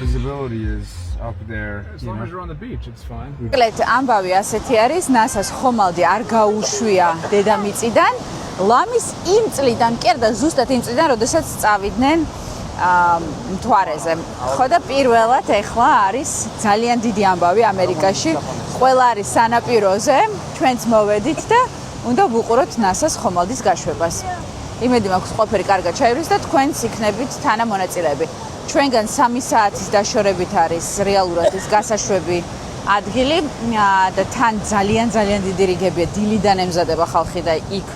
Visibility is up there. As long as you're on the beach, it's fine. მოკლედ ამბავი ასეთი არის, NASA-ს ხომალდი არ გაუშვია დედამიწიდან. ლამის იმ წლიდან, კერდა ზუსტად იმ წლიდან, როდესაც წავიდნენ მთვარეზე. ხო და პირველად ეხლა არის ძალიან დიდი ამბავი ამერიკაში. ყველა არის სანაპიროზე, ჩვენც მოვედით და უნდა ვუყუროთ NASA-ს ხომალდის გაშვებას. იმედი მაქვს ყველაფერი კარგად ჩაივრის და თქვენც იქნებით თანამონაწილეები. ჩვენგან 3 საათის დაშორებით არის რეალურად ის გასაშვები ადგილი და თან ძალიან დიდი რიგებია, დილიდან ემზადება ხალხი და იქ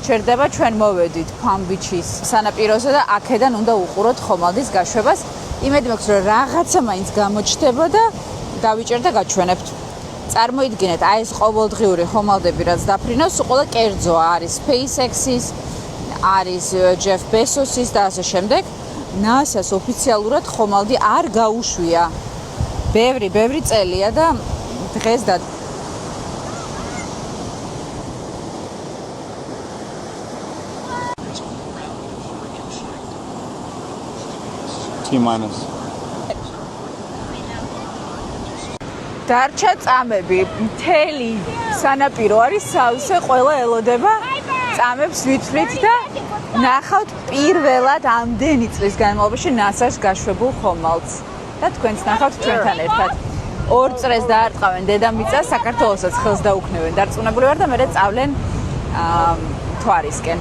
ჩერდება. ჩვენ მოვედით ფამბიჩის სანაპიროზე და აქედან უნდა უყუროთ ხომალდის გაშვებას. იმედი მაქვს რომ რაღაცა მაინც გამოჩნდება და დავიჭერ და გაჩვენებთ. წარმოიდგინეთ, აი ეს ყოველდღიური ხომალდები რაც დაფრინავს, უყოლა კერძოა, არის SpaceX-ის, არის Jeff Bezos-ის და ასე შემდეგ. NASA-ს ოფიციალურად ხომალდი არ გაუშვია. ბევრი წელია და დღეს და T-minus. დარჩა წამები, მთელი სანაპირო არის სავსე, ყველა ელოდება წამებს ვითვლით და ნახავთ პირველად ამდენი წლის განმავლობაში NASA-ს გაშვებულ ხომალდს და თქვენც ნახავთ ჩვენთან ერთად. 2 წრეს დაარტყავენ დედამიწას, საქართველოსაც ხელს დაუქნევენ. დარწმუნებული ვარ და მე წავლენ მთვარისკენ.